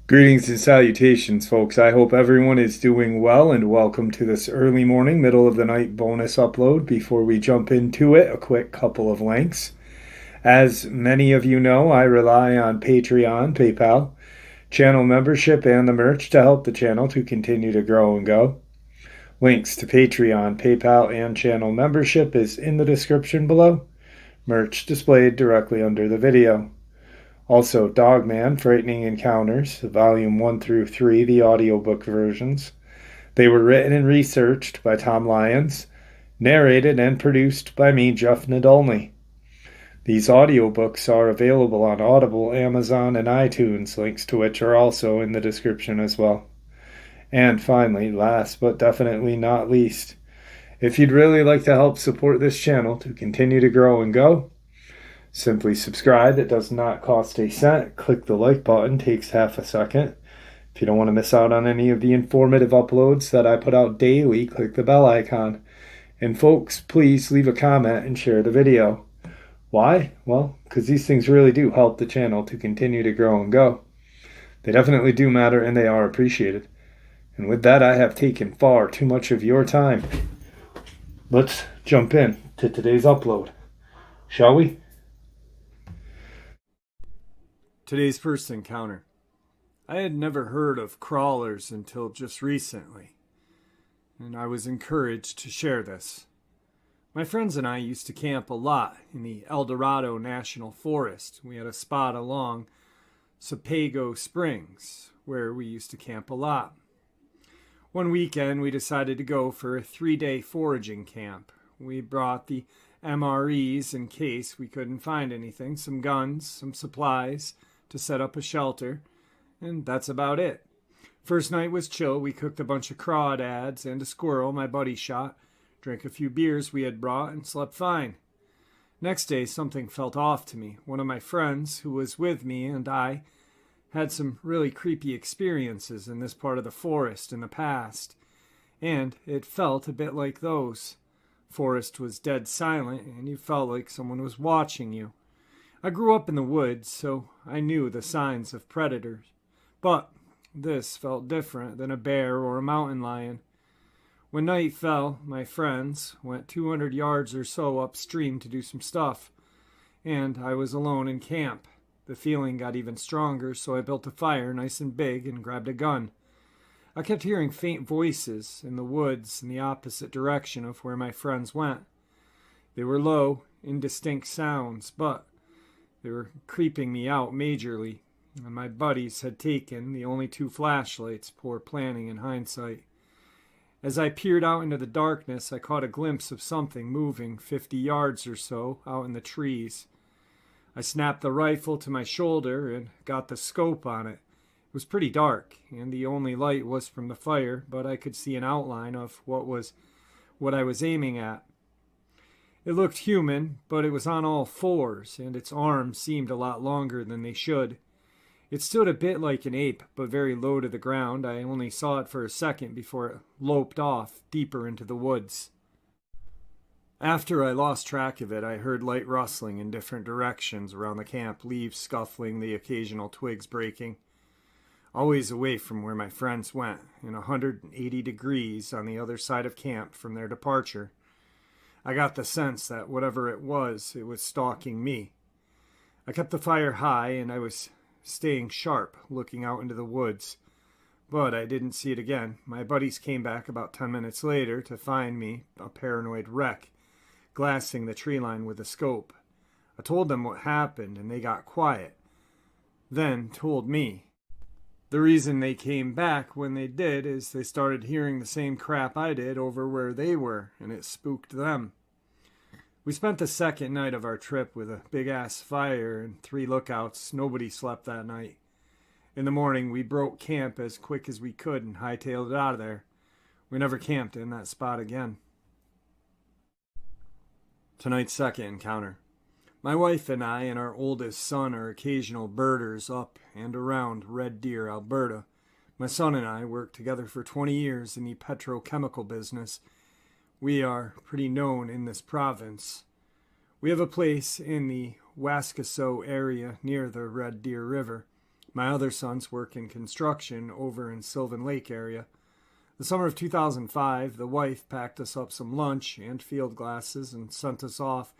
Greetings and salutations, folks. I hope everyone is doing well, and welcome to this early morning, middle of the night bonus upload. Before we jump into it, a quick couple of links. As many of you know, I rely on Patreon, PayPal, channel membership, and the merch to help the channel to continue to grow and go. Links to Patreon, PayPal, and channel membership is in the description below. Merch displayed directly under the video. Also, Dogman, Frightening Encounters, Volume 1 through 3, the audiobook versions. They were written and researched by Tom Lyons, narrated and produced by me, Jeff Nadolny. These audiobooks are available on Audible, Amazon, and iTunes, links to which are also in the description as well. And finally, last but definitely not least, if you'd really like to help support this channel to continue to grow and go, simply subscribe. It does not cost a cent. Click the like button, takes half a second. If you don't want to miss out on any of the informative uploads that I put out daily, click the bell icon. And folks, please leave a comment and share the video. Why? Well, because these things really do help the channel to continue to grow and go. They definitely do matter, and they are appreciated. And with that, I have taken far too much of your time. Let's jump in to today's upload, shall we? Today's first encounter. I had never heard of crawlers until just recently, and I was encouraged to share this. My friends and I used to camp a lot in the El Dorado National Forest. We had a spot along Sepago Springs where we used to camp a lot. One weekend we decided to go for a 3-day foraging camp. We brought the MREs in case we couldn't find anything, some guns, some supplies to set up a shelter, and that's about it. First night was chill. We cooked a bunch of crawdads and a squirrel my buddy shot, drank a few beers we had brought, and slept fine. Next day, something felt off to me. One of my friends who was with me and I had some really creepy experiences in this part of the forest in the past, and it felt a bit like those. Forest was dead silent, and you felt like someone was watching you. I grew up in the woods, so I knew the signs of predators, but this felt different than a bear or a mountain lion. When night fell, my friends went 200 yards or so upstream to do some stuff, and I was alone in camp. The feeling got even stronger, so I built a fire nice and big and grabbed a gun. I kept hearing faint voices in the woods in the opposite direction of where my friends went. They were low, indistinct sounds, but they were creeping me out majorly, and my buddies had taken the only 2 flashlights, poor planning in hindsight. As I peered out into the darkness, I caught a glimpse of something moving 50 yards or so out in the trees. I snapped the rifle to my shoulder and got the scope on it. It was pretty dark, and the only light was from the fire, but I could see an outline of what I was aiming at. It looked human, but it was on all 4s, and its arms seemed a lot longer than they should. It stood a bit like an ape, but very low to the ground. I only saw it for a second before it loped off deeper into the woods. After I lost track of it, I heard light rustling in different directions around the camp, leaves scuffling, the occasional twigs breaking. Always away from where my friends went, in 180 degrees on the other side of camp from their departure. I got the sense that whatever it was stalking me. I kept the fire high, and I was staying sharp, looking out into the woods. But I didn't see it again. My buddies came back about 10 minutes later to find me, a paranoid wreck, glassing the tree line with a scope. I told them what happened, and they got quiet. Then told me. The reason they came back when they did is they started hearing the same crap I did over where they were, and it spooked them. We spent the second night of our trip with a big-ass fire and 3 lookouts. Nobody slept that night. In the morning, we broke camp as quick as we could and hightailed it out of there. We never camped in that spot again. Tonight's second encounter. My wife and I and our oldest son are occasional birders up and around Red Deer, Alberta. My son and I worked together for 20 years in the petrochemical business. We are pretty known in this province. We have a place in the Wascaso area near the Red Deer River. My other sons work in construction over in Sylvan Lake area. The summer of 2005, the wife packed us up some lunch and field glasses and sent us off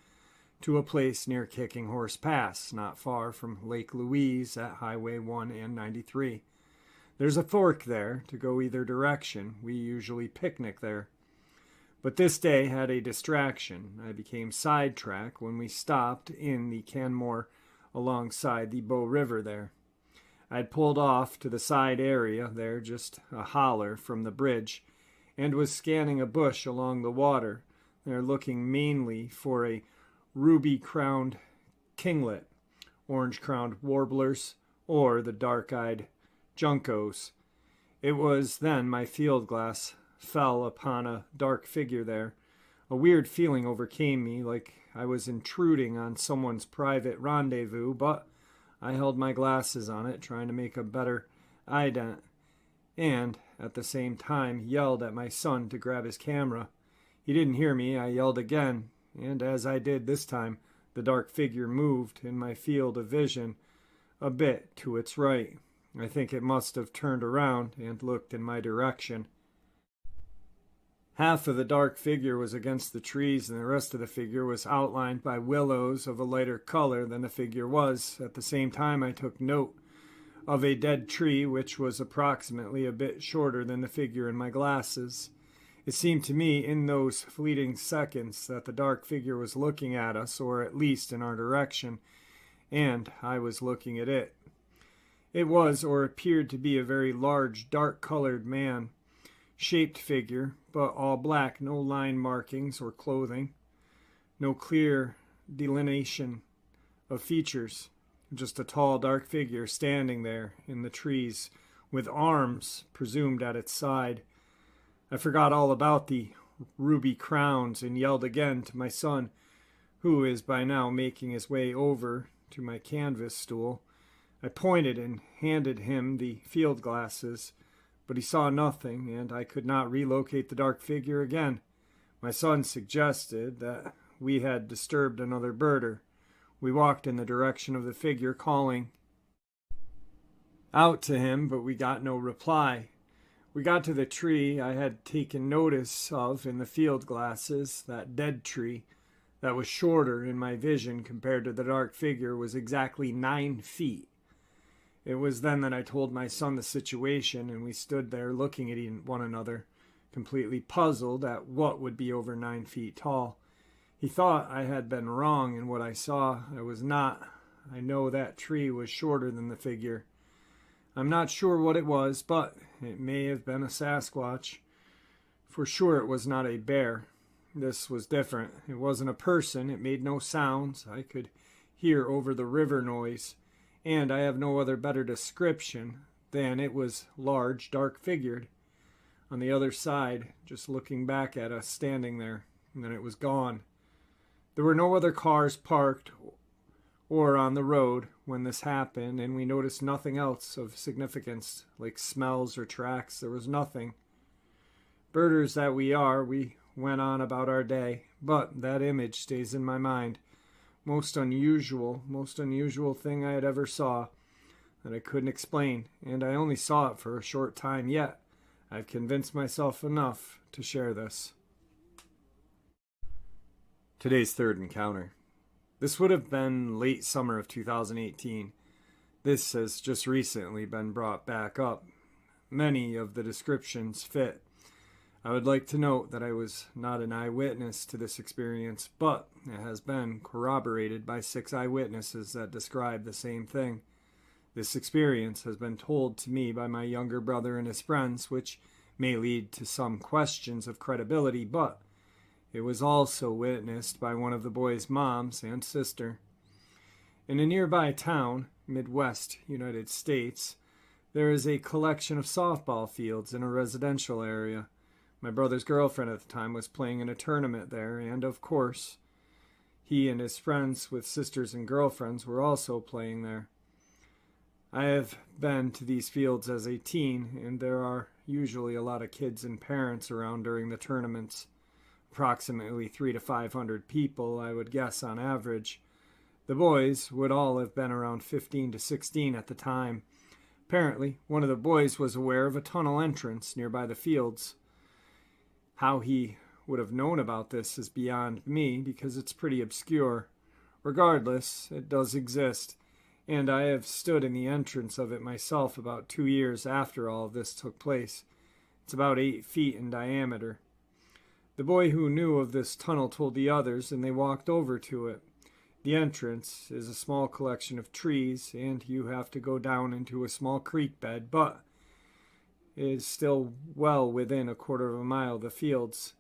to a place near Kicking Horse Pass, not far from Lake Louise at Highway 1 and 93. There's a fork there to go either direction. We usually picnic there. But this day had a distraction. I became sidetracked when we stopped in the Canmore alongside the Bow River there. I had pulled off to the side area there, just a holler from the bridge, and was scanning a bush along the water there, looking mainly for a ruby-crowned kinglet, orange-crowned warblers, or the dark-eyed juncos. It was then my field glass fell upon a dark figure there. A weird feeling overcame me, like I was intruding on someone's private rendezvous, but I held my glasses on it, trying to make a better ident, and at the same time yelled at my son to grab his camera. He didn't hear me. I yelled again, and as I did this time, the dark figure moved in my field of vision a bit to its right. I think it must have turned around and looked in my direction. Half of the dark figure was against the trees, and the rest of the figure was outlined by willows of a lighter color than the figure was. At the same time, I took note of a dead tree, which was approximately a bit shorter than the figure in my glasses. It seemed to me in those fleeting seconds that the dark figure was looking at us, or at least in our direction, and I was looking at it. It was, or appeared to be, a very large, dark-colored man. Shaped figure, but all black, no line markings or clothing, no clear delineation of features, just a tall, dark figure standing there in the trees with arms presumed at its side. I forgot all about the ruby crowns and yelled again to my son, who is by now making his way over to my canvas stool. I pointed and handed him the field glasses, but he saw nothing, and I could not relocate the dark figure again. My son suggested that we had disturbed another birder. We walked in the direction of the figure, calling out to him, but we got no reply. We got to the tree I had taken notice of in the field glasses. That dead tree that was shorter in my vision compared to the dark figure was exactly 9 feet. It was then that I told my son the situation, and we stood there looking at one another, completely puzzled at what would be over 9 feet tall. He thought I had been wrong in what I saw. I was not. I know that tree was shorter than the figure. I'm not sure what it was, but it may have been a Sasquatch. For sure it was not a bear. This was different. It wasn't a person. It made no sounds. I could hear over the river noise. And I have no other better description than it was large, dark-figured. On the other side, just looking back at us, standing there, and then it was gone. There were no other cars parked or on the road when this happened, and we noticed nothing else of significance, like smells or tracks. There was nothing. Birders that we are, we went on about our day, but that image stays in my mind. Most unusual thing I had ever saw that I couldn't explain, and I only saw it for a short time, yet I've convinced myself enough to share this. Today's third encounter. This would have been late summer of 2018. This has just recently been brought back up. Many of the descriptions fit. I would like to note that I was not an eyewitness to this experience, but it has been corroborated by 6 eyewitnesses that describe the same thing. This experience has been told to me by my younger brother and his friends, which may lead to some questions of credibility, but it was also witnessed by one of the boys' moms and sister. In a nearby town, Midwest, United States, there is a collection of softball fields in a residential area. My brother's girlfriend at the time was playing in a tournament there, and of course, he and his friends with sisters and girlfriends were also playing there. I have been to these fields as a teen, and there are usually a lot of kids and parents around during the tournaments. approximately 300 to 500 people, I would guess on average. The boys would all have been around 15 to 16 at the time. Apparently, one of the boys was aware of a tunnel entrance nearby the fields. How he would have known about this is beyond me, because it's pretty obscure. Regardless, it does exist, and I have stood in the entrance of it myself about 2 years after all of this took place. It's about 8 feet in diameter. The boy who knew of this tunnel told the others, and they walked over to it. The entrance is a small collection of trees, and you have to go down into a small creek bed, but it is still well within a quarter of a mile of the fields.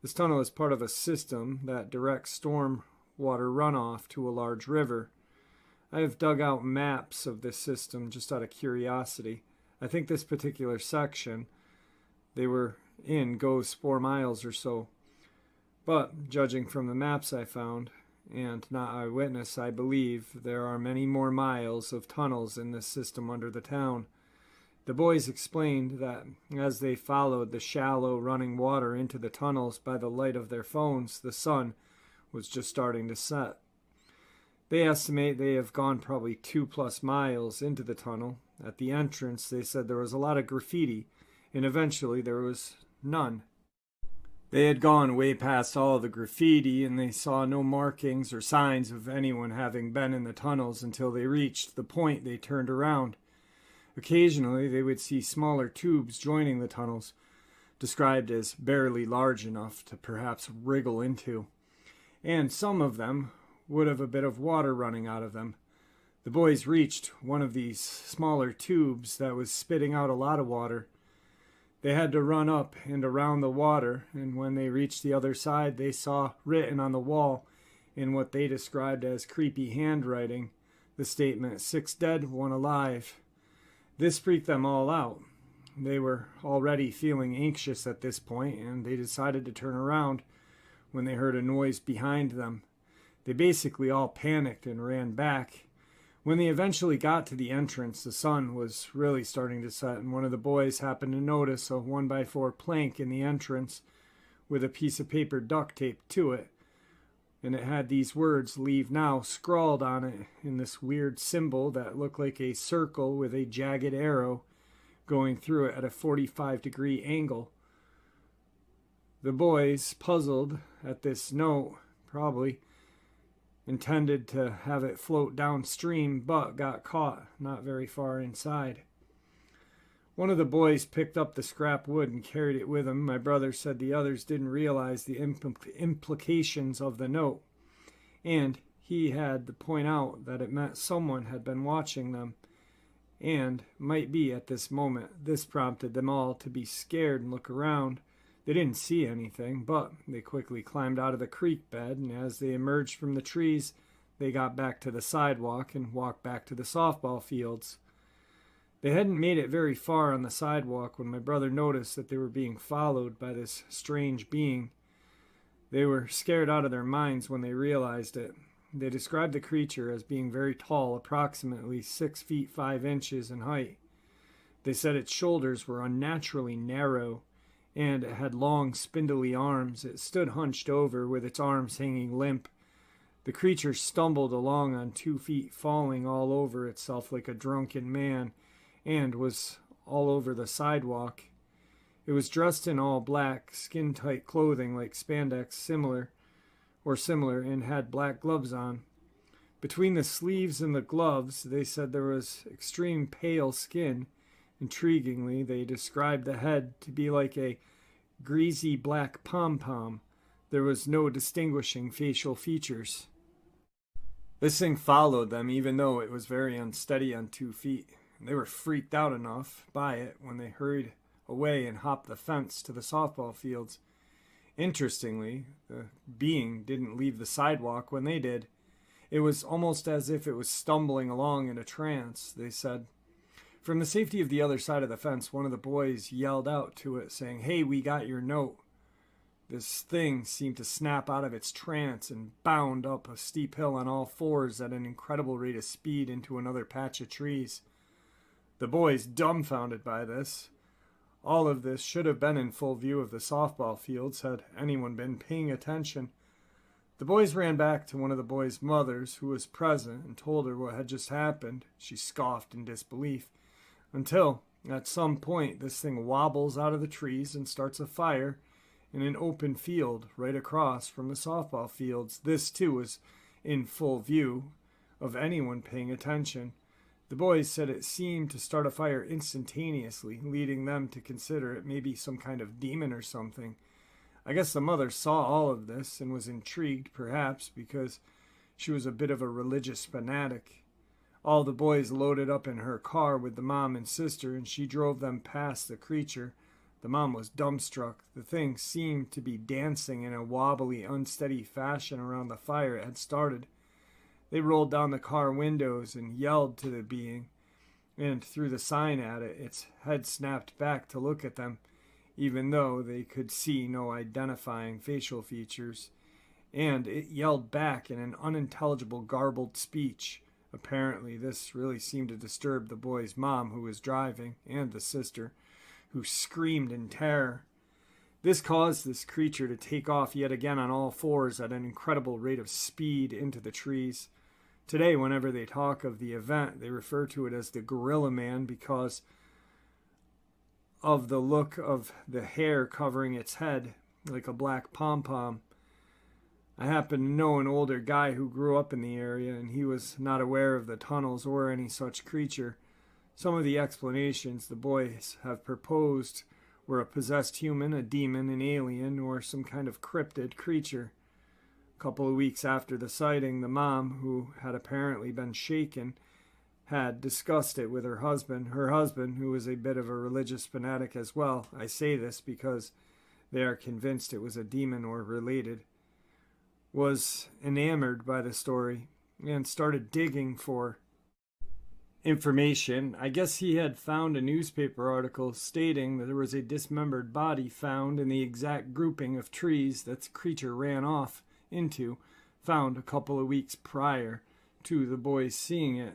This tunnel is part of a system that directs storm water runoff to a large river. I have dug out maps of this system just out of curiosity. I think this particular section they were in goes 4 miles or so. But, judging from the maps I found, and not eyewitness, I believe there are many more miles of tunnels in this system under the town. The boys explained that as they followed the shallow running water into the tunnels by the light of their phones, the sun was just starting to set. They estimate they have gone probably 2+ miles into the tunnel. At the entrance, they said there was a lot of graffiti, and eventually there was none. They had gone way past all the graffiti, and they saw no markings or signs of anyone having been in the tunnels until they reached the point they turned around. Occasionally, they would see smaller tubes joining the tunnels, described as barely large enough to perhaps wriggle into, and some of them would have a bit of water running out of them. The boys reached one of these smaller tubes that was spitting out a lot of water. They had to run up and around the water, and when they reached the other side, they saw written on the wall in what they described as creepy handwriting the statement, 6 dead, 1 alive. This freaked them all out. They were already feeling anxious at this point, and they decided to turn around when they heard a noise behind them. They basically all panicked and ran back. When they eventually got to the entrance, the sun was really starting to set, and one of the boys happened to notice a 1x4 plank in the entrance with a piece of paper duct taped to it, and it had these words, "Leave now," scrawled on it in this weird symbol that looked like a circle with a jagged arrow going through it at a 45-degree angle. The boys, puzzled at this note, probably intended to have it float downstream, but got caught not very far inside. One of the boys picked up the scrap wood and carried it with him. My brother said the others didn't realize the implications of the note, and he had to point out that it meant someone had been watching them, and might be at this moment. This prompted them all to be scared and look around. They didn't see anything, but they quickly climbed out of the creek bed, and as they emerged from the trees, they got back to the sidewalk and walked back to the softball fields. They hadn't made it very far on the sidewalk when my brother noticed that they were being followed by this strange being. They were scared out of their minds when they realized it. They described the creature as being very tall, approximately 6 feet 5 inches in height. They said its shoulders were unnaturally narrow, and it had long, spindly arms. It stood hunched over, with its arms hanging limp. The creature stumbled along on 2 feet, falling all over itself like a drunken man, and was all over the sidewalk. It was dressed in all black, skin-tight clothing like spandex, similar, and had black gloves on. Between the sleeves and the gloves, they said there was extreme pale skin. Intriguingly, they described the head to be like a greasy black pom-pom. There was no distinguishing facial features. This thing followed them, even though it was very unsteady on 2 feet. They were freaked out enough by it when they hurried away and hopped the fence to the softball fields. Interestingly, the being didn't leave the sidewalk when they did. It was almost as if it was stumbling along in a trance, they said. From the safety of the other side of the fence, one of the boys yelled out to it, saying, "Hey, we got your note." This thing seemed to snap out of its trance and bound up a steep hill on all fours at an incredible rate of speed into another patch of trees. The boys, dumbfounded by this, All of this should have been in full view of the softball fields had anyone been paying attention. The boys ran back to one of the boys' mothers, who was present, and told her what had just happened. She scoffed in disbelief, until, at some point, this thing wobbles out of the trees and starts a fire in an open field right across from the softball fields. This, too, was in full view of anyone paying attention. The boys said it seemed to start a fire instantaneously, leading them to consider it maybe some kind of demon or something. I guess the mother saw all of this and was intrigued, perhaps, because she was a bit of a religious fanatic. All the boys loaded up in her car with the mom and sister, and she drove them past the creature. The mom was dumbstruck. The thing seemed to be dancing in a wobbly, unsteady fashion around the fire it had started. They rolled down the car windows and yelled to the being, and threw the sign at it. Its head snapped back to look at them, even though they could see no identifying facial features, and it yelled back in an unintelligible, garbled speech. Apparently, this really seemed to disturb the boy's mom, who was driving, and the sister, who screamed in terror. This caused this creature to take off yet again on all fours at an incredible rate of speed into the trees. Today, whenever they talk of the event, they refer to it as the Gorilla Man because of the look of the hair covering its head like a black pom-pom. I happen to know an older guy who grew up in the area, and he was not aware of the tunnels or any such creature. Some of the explanations the boys have proposed were a possessed human, a demon, an alien, or some kind of cryptid creature. A couple of weeks after the sighting, the mom, who had apparently been shaken, had discussed it with her husband. Her husband, who was a bit of a religious fanatic as well, I say this because they are convinced it was a demon or related, was enamored by the story and started digging for information. I guess he had found a newspaper article stating that there was a dismembered body found in the exact grouping of trees that the creature ran off into, found a couple of weeks prior to the boys seeing it.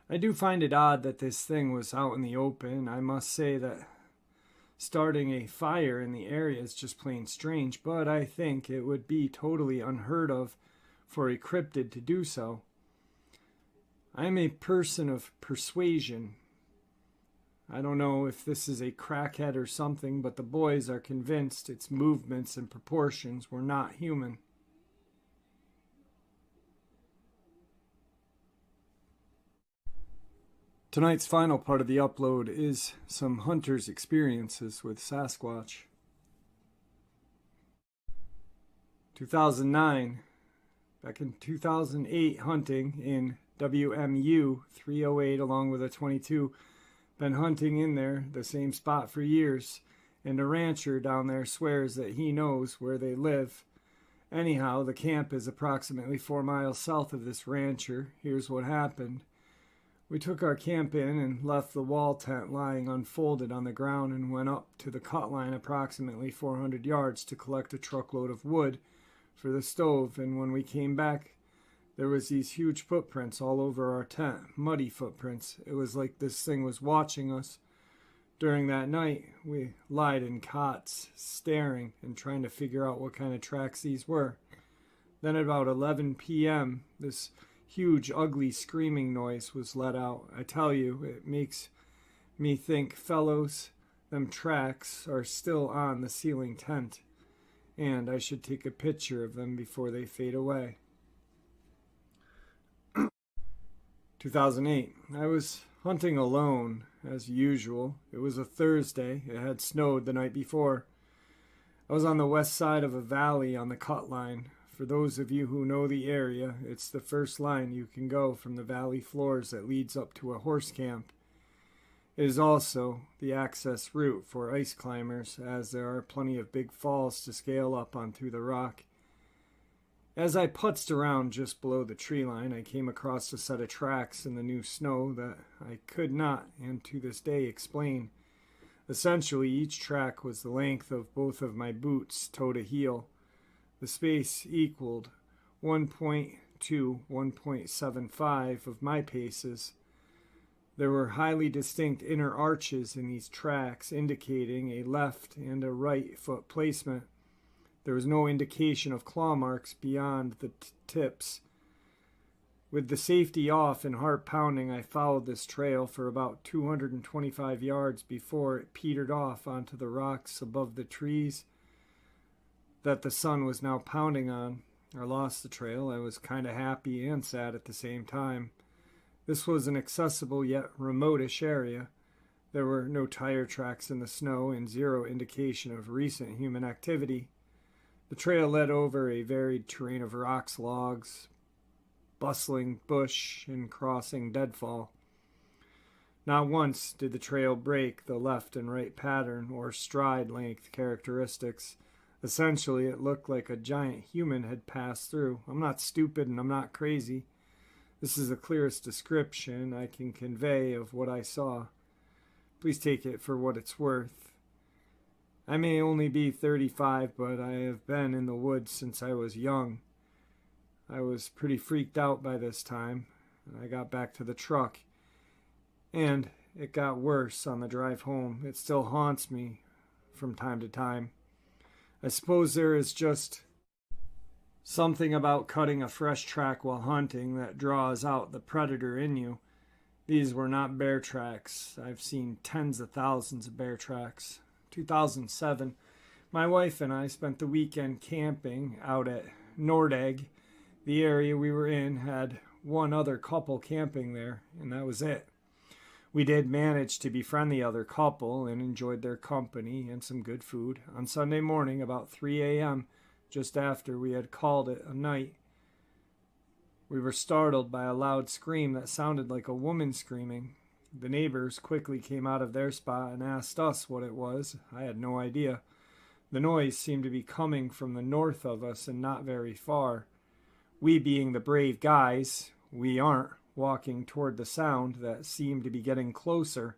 I do find it odd that this thing was out in the open. I must say that starting a fire in the area is just plain strange, but I think it would be totally unheard of for a cryptid to do so. I am a person of persuasion. I don't know if this is a crackhead or something, but the boys are convinced its movements and proportions were not human. Tonight's final part of the upload is some hunters' experiences with Sasquatch. 2009. Back in 2008, hunting in WMU 308 along with a 22. Been hunting in there, the same spot for years, and a rancher down there swears that he knows where they live. Anyhow, the camp is approximately 4 miles south of this rancher. Here's what happened. We took our camp in and left the wall tent lying unfolded on the ground and went up to the cut line approximately 400 yards to collect a truckload of wood for the stove, and when we came back, there was these huge footprints all over our tent, muddy footprints. It was like this thing was watching us. During that night, we lied in cots, staring and trying to figure out what kind of tracks these were. Then at about 11 p.m., this huge, ugly screaming noise was let out. I tell you, it makes me think, fellows, them tracks are still on the ceiling tent, and I should take a picture of them before they fade away. 2008. I was hunting alone, as usual. It was a Thursday. It had snowed the night before. I was on the west side of a valley on the cut line. For those of you who know the area, it's the first line you can go from the valley floors that leads up to a horse camp. It is also the access route for ice climbers, as there are plenty of big falls to scale up onto the rock. As I putzed around just below the tree line, I came across a set of tracks in the new snow that I could not, and to this day, explain. Essentially, each track was the length of both of my boots, toe to heel. The space equaled 1.2, 1.75 of my paces. There were highly distinct inner arches in these tracks, indicating a left and a right foot placement. There was no indication of claw marks beyond the tips. With the safety off and heart pounding, I followed this trail for about 225 yards before it petered off onto the rocks above the trees that the sun was now pounding on. I lost the trail. I was kind of happy and sad at the same time. This was an accessible yet remotish area. There were no tire tracks in the snow and zero indication of recent human activity. The trail led over a varied terrain of rocks, logs, bustling bush, and crossing deadfall. Not once did the trail break the left and right pattern or stride length characteristics. Essentially, it looked like a giant human had passed through. I'm not stupid and I'm not crazy. This is the clearest description I can convey of what I saw. Please take it for what it's worth. I may only be 35, but I have been in the woods since I was young. I was pretty freaked out by this time. I got back to the truck, and it got worse on the drive home. It still haunts me from time to time. I suppose there is just something about cutting a fresh track while hunting that draws out the predator in you. These were not bear tracks. I've seen tens of thousands of bear tracks. 2007, my wife and I spent the weekend camping out at Nordegg. The area we were in had one other couple camping there, and that was it. We did manage to befriend the other couple and enjoyed their company and some good food. On Sunday morning, about 3 a.m., just after we had called it a night, we were startled by a loud scream that sounded like a woman screaming. The neighbors quickly came out of their spot and asked us what it was. I had no idea. The noise seemed to be coming from the north of us and not very far. We, being the brave guys we aren't, walking toward the sound that seemed to be getting closer.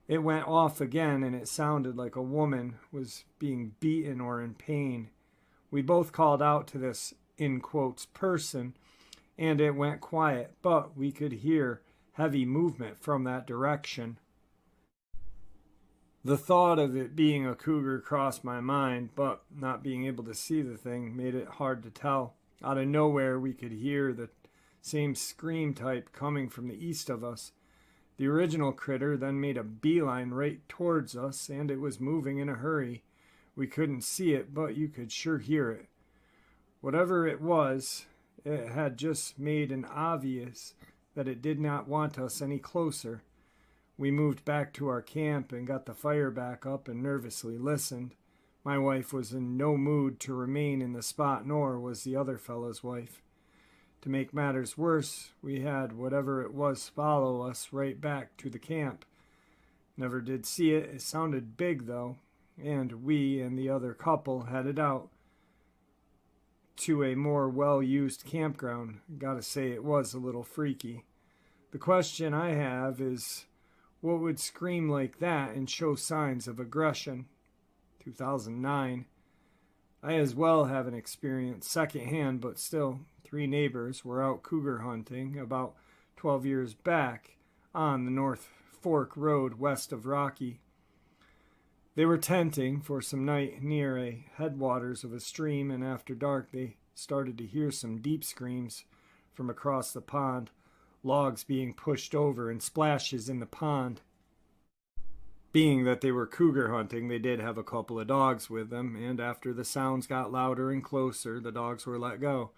It went off again, and it sounded like a woman was being beaten or in pain. We both called out to this, in quotes, person, and it went quiet, but we could hear heavy movement from that direction. The thought of it being a cougar crossed my mind, but not being able to see the thing made it hard to tell. Out of nowhere, we could hear the same scream type coming from the east of us. The original critter then made a beeline right towards us, and it was moving in a hurry. We couldn't see it, but you could sure hear it. Whatever it was, it had just made it obvious that it did not want us any closer. We moved back to our camp and got the fire back up and nervously listened. My wife was in no mood to remain in the spot, nor was the other fellow's wife. To make matters worse, we had whatever it was follow us right back to the camp. Never did see it. It sounded big, though, and we and the other couple headed out to a more well-used campground. Gotta say, it was a little freaky. The question I have is, what would scream like that and show signs of aggression? 2009. I as well have an experience secondhand, but still. 3 neighbors were out cougar hunting about 12 years back on the North Fork Road west of Rocky. They were tenting for some night near a headwaters of a stream, and after dark they started to hear some deep screams from across the pond, logs being pushed over and splashes in the pond. Being that they were cougar hunting, they did have a couple of dogs with them, and after the sounds got louder and closer, the dogs were let go.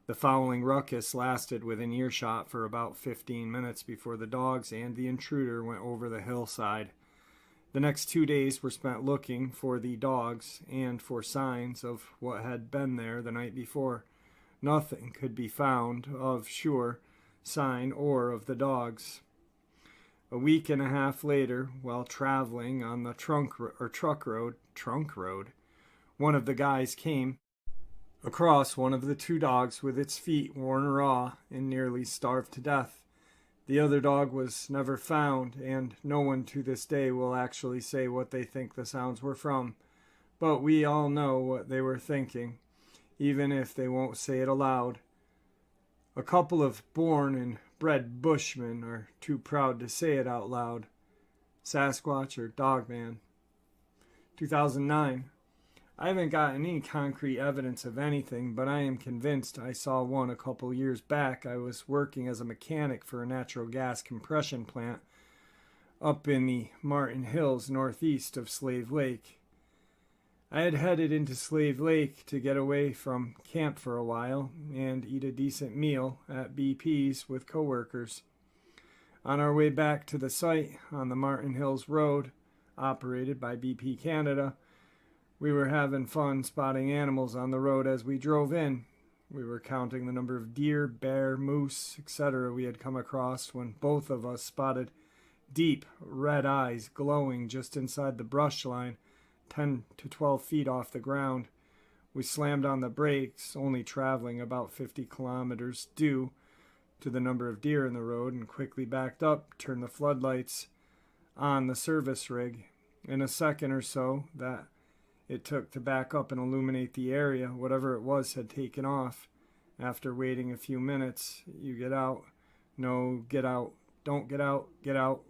The following ruckus lasted within earshot for about 15 minutes before the dogs and the intruder went over the hillside. The next 2 days were spent looking for the dogs and for signs of what had been there the night before. Nothing could be found of sure sign or of the dogs. A week and a half later, while traveling on the trunk road, one of the guys came across one of the 2 dogs with its feet worn raw and nearly starved to death. The other dog was never found, and no one to this day will actually say what they think the sounds were from. But we all know what they were thinking, even if they won't say it aloud. A couple of born and bred bushmen are too proud to say it out loud. Sasquatch or Dogman. 2009. I haven't gotten any concrete evidence of anything, but I am convinced I saw one a couple years back. I was working as a mechanic for a natural gas compression plant up in the Martin Hills northeast of Slave Lake. I had headed into Slave Lake to get away from camp for a while and eat a decent meal at BP's with coworkers. On our way back to the site on the Martin Hills Road, operated by BP Canada, we were having fun spotting animals on the road as we drove in. We were counting the number of deer, bear, moose, etc. we had come across when both of us spotted deep red eyes glowing just inside the brush line, 10 to 12 feet off the ground. We slammed on the brakes, only traveling about 50 kilometers due to the number of deer in the road, and quickly backed up, turned the floodlights on the service rig. In a second or so that it took to back up and illuminate the area, whatever it was had taken off. After waiting a few minutes, you get out. No, get out. Don't get out. Get out.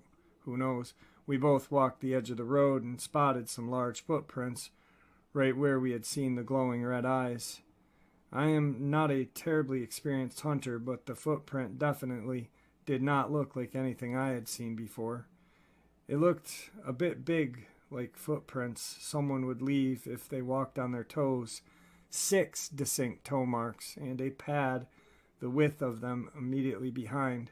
Who knows? We both walked the edge of the road and spotted some large footprints right where we had seen the glowing red eyes. I am not a terribly experienced hunter, but the footprint definitely did not look like anything I had seen before. It looked a bit big, like footprints someone would leave if they walked on their toes. 6 distinct toe marks and a pad the width of them immediately behind.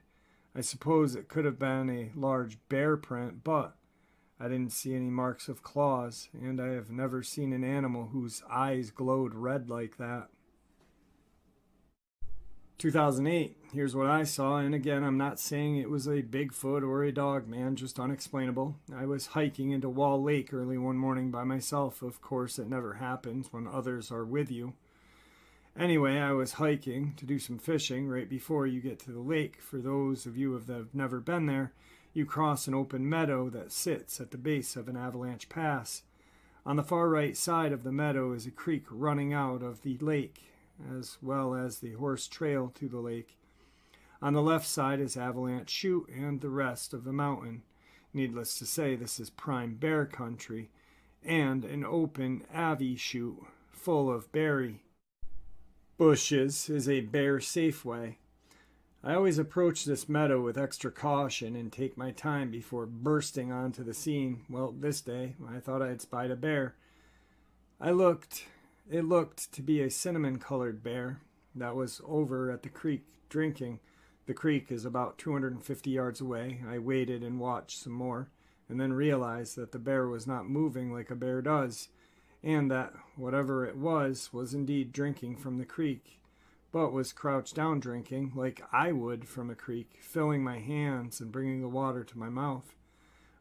I suppose it could have been a large bear print, but I didn't see any marks of claws, and I have never seen an animal whose eyes glowed red like that. 2008, here's what I saw, and again, I'm not saying it was a Bigfoot or a Dogman, just unexplainable. I was hiking into Wall Lake early one morning by myself. Of course, it never happens when others are with you. Anyway, I was hiking to do some fishing right before you get to the lake. For those of you that have never been there, you cross an open meadow that sits at the base of an avalanche pass. On the far right side of the meadow is a creek running out of the lake, as well as the horse trail to the lake. On the left side is Avalanche Chute and the rest of the mountain. Needless to say, this is prime bear country, and an open Avi chute full of berry bushes is a bear safe way. I always approach this meadow with extra caution and take my time before bursting onto the scene. Well, this day, I thought I had spied a bear. It looked to be a cinnamon-colored bear that was over at the creek drinking. The creek is about 250 yards away. I waited and watched some more, and then realized that the bear was not moving like a bear does, and that whatever it was indeed drinking from the creek, but was crouched down drinking like I would from a creek, filling my hands and bringing the water to my mouth.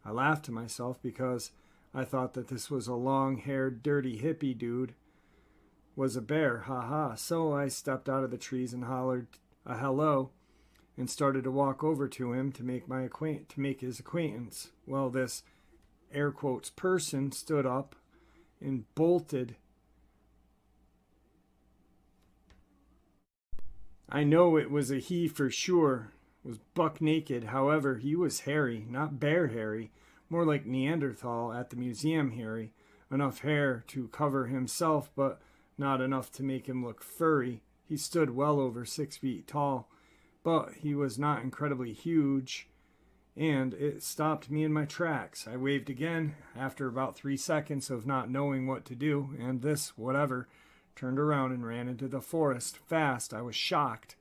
I laughed to myself because I thought that this was a long-haired, dirty hippie dude was a bear, ha. So I stepped out of the trees and hollered a hello and started to walk over to him to make his acquaintance. Well, this air quotes person stood up and bolted. I know it was a he for sure, was buck naked. However, he was hairy, not bear hairy, more like Neanderthal at the museum hairy. Enough hair to cover himself, but not enough to make him look furry. He stood well over 6 feet tall, but he was not incredibly huge, and it stopped me in my tracks. I waved again after about 3 seconds of not knowing what to do, and this whatever turned around and ran into the forest fast. I was shocked,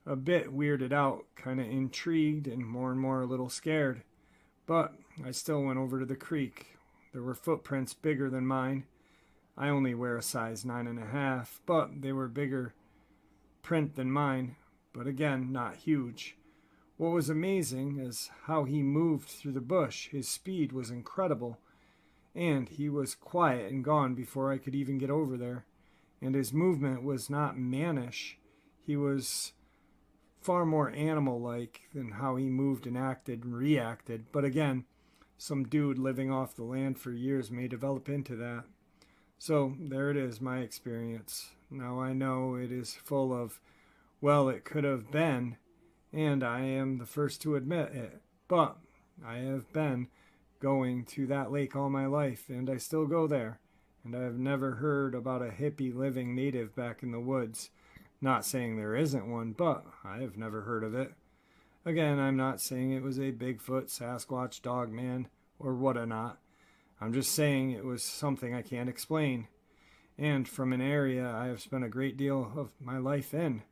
a bit weirded out, kind of intrigued, and more a little scared. But I still went over to the creek. There were footprints bigger than mine. I only wear a size 9.5, but they were bigger print than mine, but again, not huge. What was amazing is how he moved through the bush. His speed was incredible, and he was quiet and gone before I could even get over there. And his movement was not mannish. He was far more animal-like than how he moved and acted and reacted. But again, some dude living off the land for years may develop into that. So there it is, my experience. Now I know it is full of, well, it could have been, and I am the first to admit it. But I have been going to that lake all my life, and I still go there. And I have never heard about a hippie living native back in the woods. Not saying there isn't one, but I have never heard of it. Again, I'm not saying it was a Bigfoot, Sasquatch, Dogman, or what-a-not. I'm just saying it was something I can't explain. And from an area I have spent a great deal of my life in.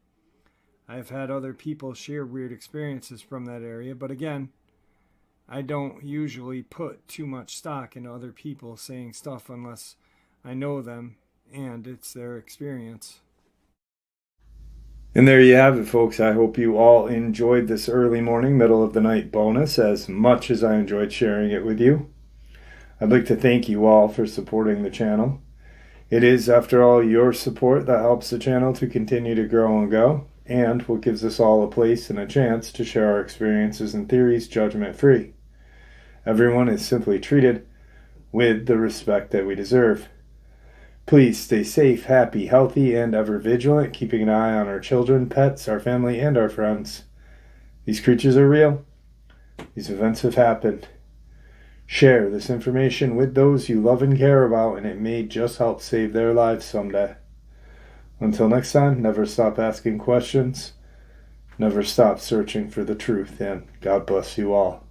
I have had other people share weird experiences from that area, but again, I don't usually put too much stock into other people saying stuff unless I know them and it's their experience. And there you have it, folks. I hope you all enjoyed this early morning, middle of the night bonus as much as I enjoyed sharing it with you. I'd like to thank you all for supporting the channel. It is, after all, your support that helps the channel to continue to grow and go, and what gives us all a place and a chance to share our experiences and theories judgment-free. Everyone is simply treated with the respect that we deserve. Please stay safe, happy, healthy, and ever vigilant, keeping an eye on our children, pets, our family, and our friends. These creatures are real. These events have happened. Share this information with those you love and care about, and it may just help save their lives someday. Until next time, never stop asking questions, never stop searching for the truth, and God bless you all.